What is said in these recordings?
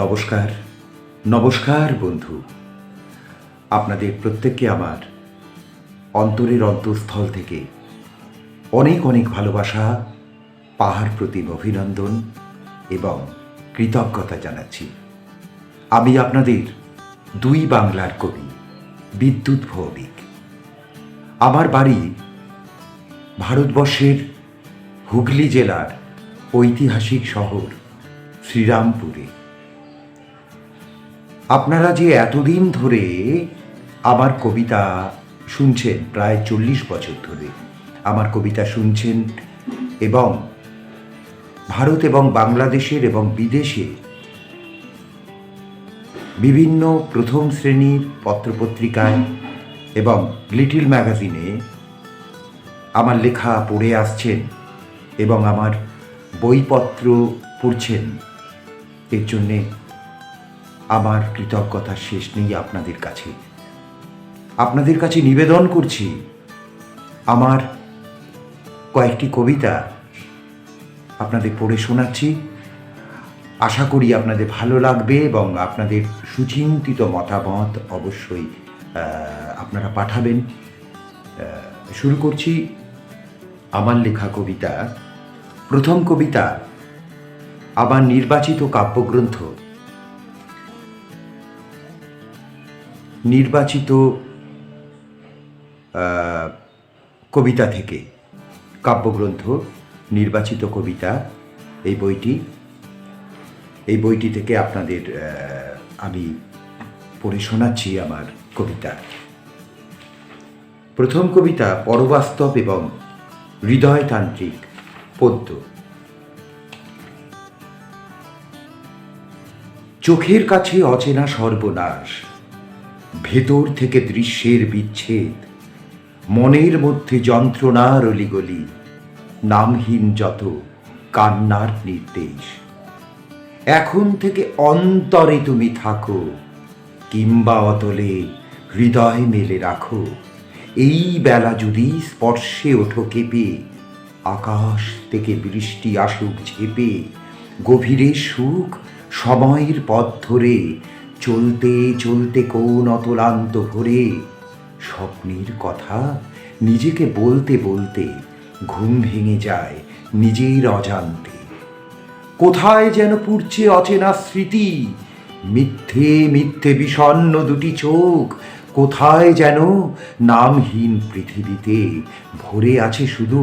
নমস্কার, নমস্কার বন্ধু। আপনাদের প্রত্যেককে আমার অন্তরের অন্তঃস্থল থেকে অনেক অনেক ভালোবাসা, পাহাড় প্রতিম অভিনন্দন এবং কৃতজ্ঞতা জানাচ্ছি। আমি আপনাদের দুই বাংলার কবি বিদ্যুৎ ভৌমিক। আমার বাড়ি ভারতবর্ষের হুগলি জেলার ঐতিহাসিক শহর শ্রীরামপুরে। আপনারা যে এতদিন ধরে আমার কবিতা শুনছেন, প্রায় 40 বছর ধরে আমার কবিতা শুনছেন এবং ভারত এবং বাংলাদেশের এবং বিদেশে বিভিন্ন প্রথম শ্রেণীর পত্রপত্রিকায় এবং লিটল ম্যাগাজিনে আমার লেখা পড়ে আসছেন এবং আমার বইপত্র পড়ছেন, এর জন্যে আমার কৃতজ্ঞতার শেষ নেই। আপনাদের কাছে নিবেদন করছি আমার কয়েকটি কবিতা আপনাদের পড়ে শোনাচ্ছি। আশা করি আপনাদের ভালো লাগবে এবং আপনাদের সুচিন্তিত মতামত অবশ্যই আপনারা পাঠাবেন। শুরু করছি আমার লেখা কবিতা। প্রথম কবিতা আমার নির্বাচিত কাব্যগ্রন্থ, নির্বাচিত কবিতা থেকে, কাব্যগ্রন্থ নির্বাচিত কবিতা, এই বইটি থেকে আপনাদের আমি পড়ে শোনাচ্ছি আমার কবিতা। প্রথম কবিতা পরবাস্তব এবং হৃদয়তান্ত্রিক পদ্য। চোখের কাছে অচেনা সর্বনাশ, ভেতর থেকে দৃশ্যের বিচ্ছেদ, মনের মধ্যে যন্ত্রণার অলিগলি, নামহীন যত কান্নার নির্দেশ। এখন থেকে অন্তরে তুমি থাকো, কিংবা অতলে হৃদয় মেলে রাখো। এই বেলা যদি স্পর্শে ওঠো কেঁপে, আকাশ থেকে বৃষ্টি আসুক ঝেপে, গভীরে সুখ সময়ের পথ ধরে, চলতে চলতে কোন অতলান্ত ভরে, স্বপ্নের কথা নিজেকে বলতে বলতে ঘুম ভেঙে যায় নিজের অজান্তে। কোথায় যেন পুড়ছে অচেনা স্মৃতি, মিথ্যে মিথ্যে বিষণ্ণ দুটি চোখ। কোথায় যেন নামহীন পৃথিবীতে ভরে আছে শুধু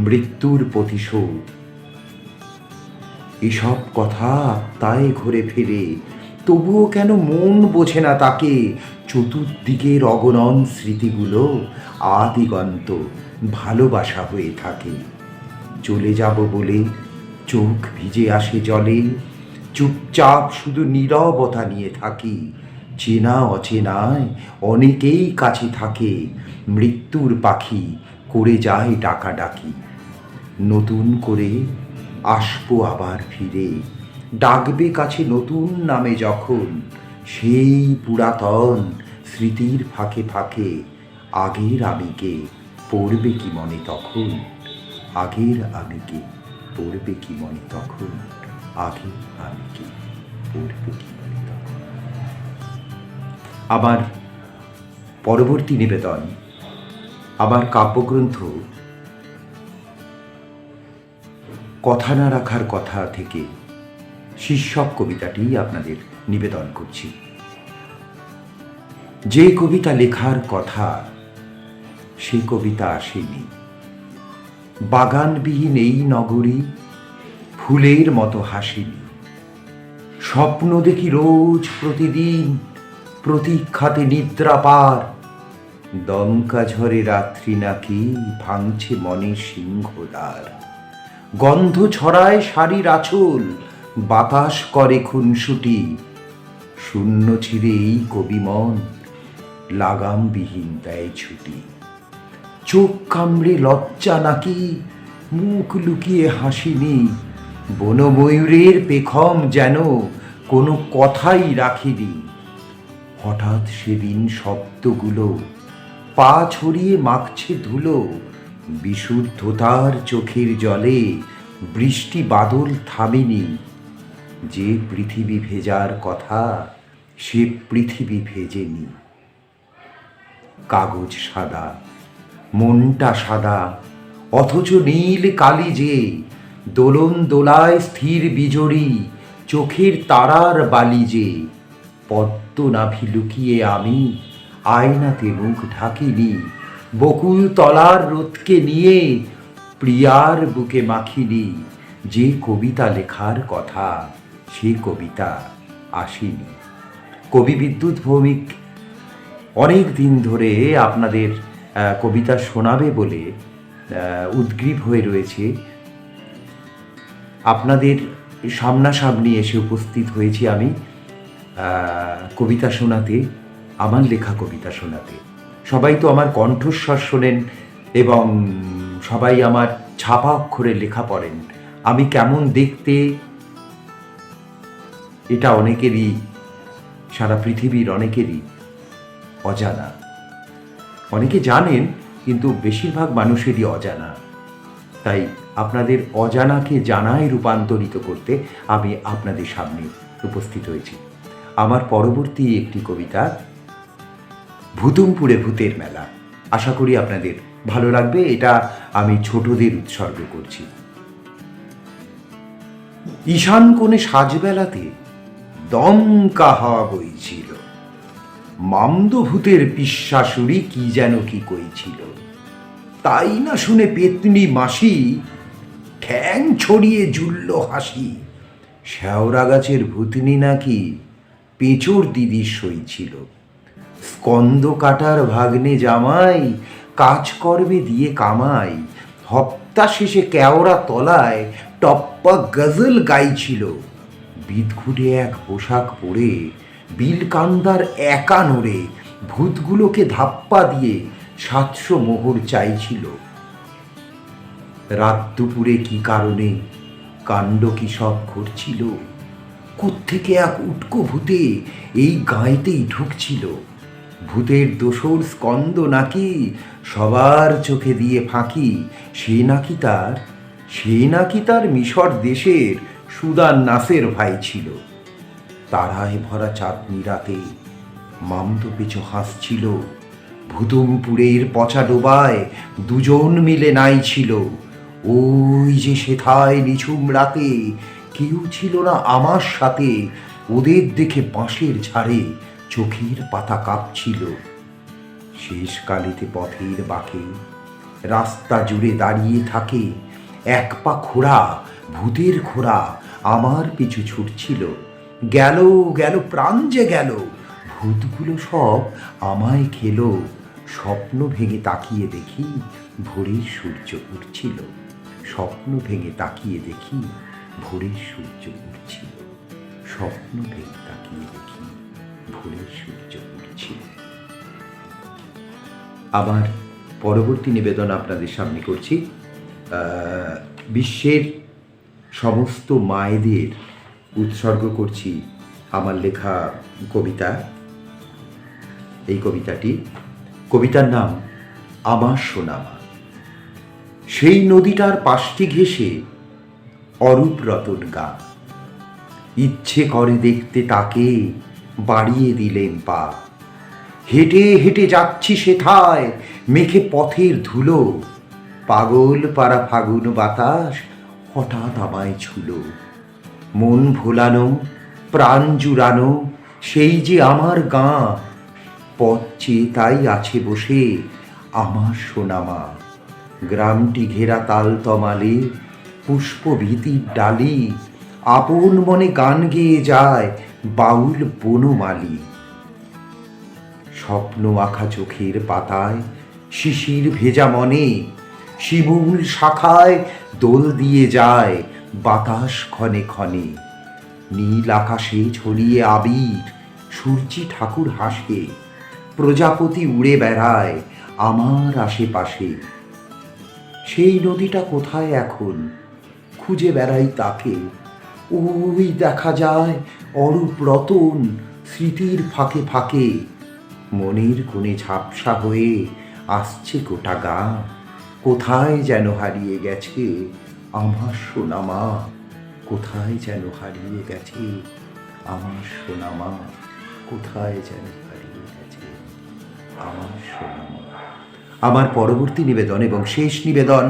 মৃত্যুর প্রতিশোধ। এসব কথা তাই ঘুরে ফিরে, তবুও কেন মন বোঝে না তাকে। চতুর্দিকের অগণন স্মৃতিগুলো আদিগন্ত ভালোবাসা হয়ে থাকে। চলে যাব বলে চোখ ভিজে আসে জলে, চুপচাপ শুধু নীরবতা নিয়ে থাকি। চেনা অচেনায় অনেকেই কাছে থাকে, মৃত্যুর পাখি করে যায় ডাকাডাকি। নতুন করে আসবো আবার ফিরে, ডাকবে কাছে নতুন নামে যখন। সেই পুরাতন স্মৃতির ফাঁকে ফাঁকে আগের আমিকে পড়বে কি মনে তখন। আগের আমিকে পড়বে কি মনে তখন, আগের আমিকে পড়বে কি মনে তখন। আবার পরবর্তী নিবেদন আমার কাব্যগ্রন্থ কথা না রাখার কথা থেকে শীর্ষক কবিতাটি আপনাদের নিবেদন করছি। যে কবিতা লেখার কথা সে কবিতা আসেনি। বাগানবিহীন এই নগরী ফুলের মতো হাসিনি। স্বপ্ন দেখি রোজ প্রতিদিন, প্রতীক্ষাতে নিদ্রা পার। দমকা ঝড়ে রাত্রি নাকি ভাঙছে মনে সিংহদ্বার। গন্ধ ছড়ায় শাড়ির আঁচল, বাতাস করে খুনসুটি। শূন্য ছিঁড়ে এই কবিমন লাগামবিহীন দেয় ছুটি। চোখ কামড়ে লজ্জা নাকি মুখ লুকিয়ে হাসিনি। বনময়ূরের পেখম যেন কোনো কথাই রাখিনি। হঠাৎ সেদিন শব্দগুলো পা ছড়িয়ে মাখছে ধুলো। বিশুদ্ধতার চোখের জলে বৃষ্টি বাদল থামেনি। যে পৃথিবী ভেজার কথা সে পৃথিবী ভেজেনি। কাগজ সাদা, মনটা সাদা, অথচ নীল কালি যে দোলন দোলায় স্থির বিজড়ি, চোখের তারার বালি যে। পদ্ম নাভি লুকিয়ে আমি আয়নাতে মুখ ঢাকিনি, বকুল তলার রোদকে নিয়ে প্রিয়ার বুকে মাখিনি। যে কবিতা লেখার কথা সে কবিতা আসেনি। কবি বিদ্যুৎ ভৌমিক অনেক দিন ধরে আপনাদের কবিতা শোনাবে বলে উদ্গ্রীব হয়ে রয়েছে। আপনাদের সামনাসামনি এসে উপস্থিত হয়েছি আমি কবিতা শোনাতে, আমার লেখা কবিতা শোনাতে। সবাই তো আমার কণ্ঠস্বর শোনেন এবং সবাই আমার ছাপা অক্ষরে লেখা পড়েন। আমি কেমন দেখতে এটা অনেকেরই, সারা পৃথিবীর অনেকেরই অজানা। অনেকে জানেন কিন্তু বেশিরভাগ মানুষেরই অজানা। তাই আপনাদের অজানাকে জানায় রূপান্তরিত করতে আমি আপনাদের সামনে উপস্থিত হয়েছি। আমার পরবর্তী একটি কবিতা ভুতুমপুরে ভূতের মেলা। আশা করি আপনাদের ভালো লাগবে। এটা আমি ছোটদের উৎসর্গ করছি। ঈশান কোণে সাজবেলাতে দমকা হাওয়া বইছিল, মামদভূতের পিস্বাসুরি কি যেন কি কইছিল। তাই না শুনে পেতনি মাসি ঠ্যাং ছড়িয়ে জুলল হাসি। শ্যাওড়া গাছের ভূতনি নাকি পেঁচোর দিদির সই ছিল। স্কন্দ কাটার ভাগ্নে জামাই কাজ করবে দিয়ে কামাই। হপ্তা শেষে কেওড়া তলায় টপ্পা গজল গাইছিল। বিদঘুটে এক পোশাক পরে বিলকান্দার একা নড়ে ভূতগুলোকে ধাপ্পা দিয়ে 700 মোহর চাইছিল। রাত দুপুরে কি কারণে কাণ্ড কি সব ঘটছিল। কোত্থেকে এক উটকো ভূতে এই গাঁয়েতেই ঢুকছিল। ভূতের দোসর স্কন্দ নাকি সবার চোখে দিয়ে ফাঁকি। সে নাকি তার মিশর দেশের সুদান নাসের ভাই ছিল। তারায় ভরা চাঁদনি রাতে মামদো পেঁচো হাসছিল। ভুতুমপুরের পচা ডোবায় দুজন মিলে নাই ছিল। ওই যে সেথায় নিঝুম রাতে কেউ ছিল না আমার সাথে। ওদের দেখে বাঁশের ঝাড়ে চোখের পাতা কাঁপছিল। শেষ কালিতে পথের বাঁকে রাস্তা জুড়ে দাঁড়িয়ে থাকে এক পা খোড়া ভূতের খোড়া আমার পিছু ছুটছিল। গেল গেল প্রাণ যে গেল, ভূতগুলো সব আমায় খেলো। স্বপ্ন ভেঙে তাকিয়ে দেখি ভোরের সূর্য উঠছিল। স্বপ্ন ভেঙে তাকিয়ে দেখি ভোরের সূর্য উঠছিল। স্বপ্ন ভেঙে তাকিয়ে দেখি ভোরের সূর্য উঠছিল। আমার পরবর্তী নিবেদন আপনাদের সামনে করছি। বিশ্বের সমস্ত মায়েদের উৎসর্গ করছি আমার লেখা কবিতা। এই কবিতার নাম আমার সোনামা। সেই নদীটার পাশটি ঘেঁষে অরূপ রতন গা। ইচ্ছে করে দেখতে তাকে বাড়িয়ে দিলেন পা। হেঁটে হেঁটে যাচ্ছি সেথায় মেখে পথের ধুলো। পাগল পাড়া ফাগুন বাতাস হঠাৎ আমায় ছুলো। মন ভোলানো প্রাণ জুড়ানো সেই যে আমার গাঁ। পথ চেয়ে তাই আছে বসে আমার সোনামা। গ্রামটি ঘেরা তালতমালে পুষ্পভীতির ডালি। আপন মনে গান গেয়ে যায় বাউল বনমালী। স্বপ্ন আঁকা চোখের পাতায় শিশির ভেজা মনে শিমুল শাখায় দোল দিয়ে যায় বাতাস ক্ষণে ক্ষণে। নীল আকাশে ছড়িয়ে আবির সূর্যি ঠাকুর হাসে। প্রজাপতি উড়ে বেড়ায় আমার আশেপাশে। সেই নদীটা কোথায় এখন খুঁজে বেড়াই তাকে। ওই দেখা যায় অরূপ রতন স্মৃতির ফাঁকে ফাঁকে। মনের কোণে ঝাপসা হয়ে আসছে গোটা গা। কোথায় যেন হারিয়ে গেছে আমার সোনামা। কোথায় যেন হারিয়ে গেছে আমার সোনামা, কোথায় যেন হারিয়ে গেছে আমার সোনামা। আমার পরবর্তী নিবেদন এবং শেষ নিবেদন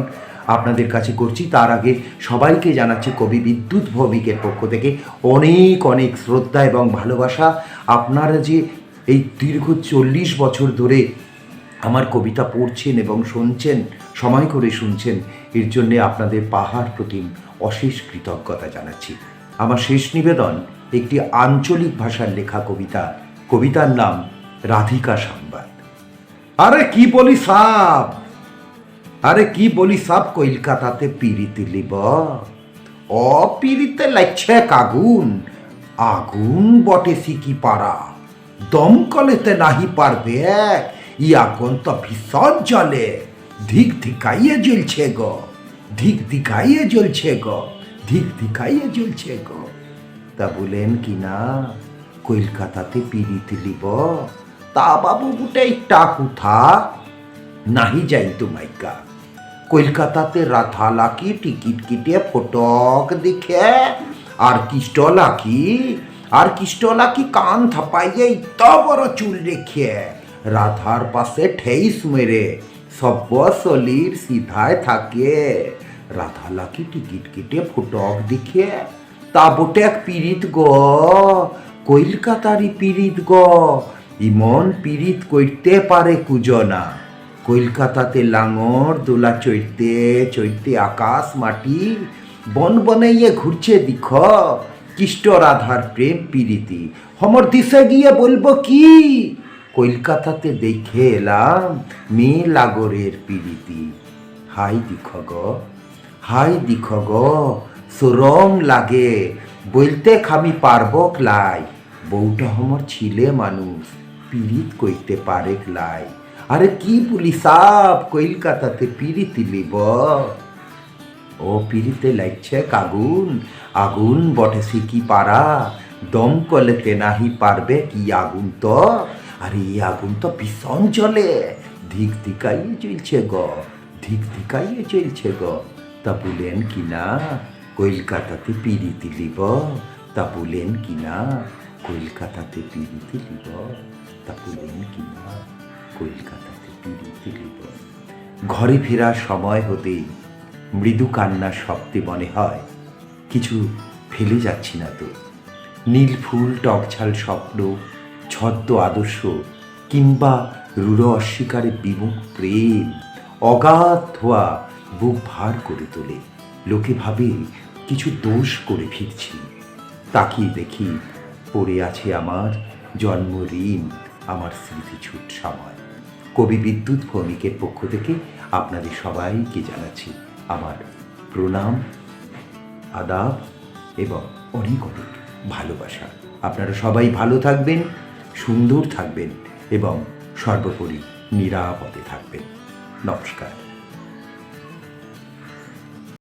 আপনাদের কাছে করছি, তার আগে সবাইকে জানাচ্ছি কবি বিদ্যুৎ ভৌমিকের পক্ষ থেকে অনেক অনেক শ্রদ্ধা এবং ভালোবাসা। আপনারা যে এই দীর্ঘ 40 বছর ধরে আমার কবিতা পড়ছেন এবং শুনছেন, সময় করে শুনছেন, এর জন্যে আপনাদের পাহাড় প্রতিম অশেষ কৃতজ্ঞতা জানাচ্ছি। আমার শেষ নিবেদন একটি আঞ্চলিক ভাষার লেখা কবিতা, কবিতার নাম রাধিকা সংবাদ। আরে কি বলি সাব, আরে কি বলি সাব, কলকাতাতে পিরিতি লিব, অপিরিতে লাগছে আগুন, আগুন বটে সিকি পাড়া, দমকলেতে নাহি পারবে, ই আগুন তো ভীষণ জ্বলে, ধিক ধিকাইয়ে জ্বলছে গো, ধিক ধিকাইয়ে জ্বলছে গো, ধিক ধিকাইয়ে জ্বলছে গো। তা বলেন কি না কলকাতাতে পিরিতি লিব, তা বাবু বুটাই টাকুথা নাহি যাই তো মাইকা, কলকাতাতে রাধালাকি টিকিট কিটে ফটক দেখে, আর কিষ্টলাকি কান থাপাইয়ে ইত বড় চুল রেখে, রাধার পাশে ঠেইস মেরে সব্য সলির সিধায় থাকে, রাধালাকি টিকিট কিটে ফটক দেখে, তা বটে এক পিরিত গো, কলকাতারই পিরিত গো, ইমন পিরিত করতে পারে কুজনা, কলকাতাতে লাঙর দোলা চড়তে চড়তে আকাশ মাটি বন বনাইয়ে ঘুরছে দিখ, কিষ্ট রাধার প্রেম পিরিতি, হমর দিশে গিয়ে বলবো কি, কলকাতাতে দেখে এলাম মেয়ে লাগরের পিরিতি, হাই দিখ গো, হাই দিখ গো, সরম লাগে বলতে খামি পারবো লাই, বউটা হমর ছিলে মানুষ পিরিত করতে পারে লাই, আরে কি বলি সাব, কলকাতাতে পিরিতি লিব, ও পিরিতে লাগছে আগুন, আগুন বটে সিকি পাড়া, দমকলেতে নাহি পারবে কি আগুন তো, আরে এই আগুন তো ভীষণ জ্বলে, ধিক ধিকাইয়ে জ্বলছে গ, ধিক ধিকাইয়ে জ্বলছে গ। তা বলেন কি না কলকাতাতে পিরিতি লিব, তা বলেন কি না কলকাতাতে পিরিতি লিব, তা বলেন কি না কলকাতাতে পিরিতি লিব। ঘরে ফেরার সময় হতেই মৃদু কান্নার শব্দে মনে হয় কিছু ফেলে যাচ্ছি না তো, নীল ফুল টকঝাল স্বপ্ন, ছদ্ম আদর্শ, কিংবা রূঢ় অস্বীকারে বিমুখ প্রেম অগাধ ধোয়া বুক ভার করে তোলে। লোকে ভাবে কিছু দোষ করে ফিরছি, তাকিয়ে দেখি পড়ে আছে আমার জন্ম ঋণ, আমার স্মৃতিছুট সময়। কবি বিদ্যুৎ ভৌমিকের পক্ষ থেকে আপনাদের সবাইকে জানাচ্ছি আমার প্রণাম, আদাব এবং অনেক অনেক ভালোবাসা। আপনারা সবাই ভালো থাকবেন, সুন্দর থাকবেন এবং সর্বোপরি নিরাপদে থাকবেন। নমস্কার।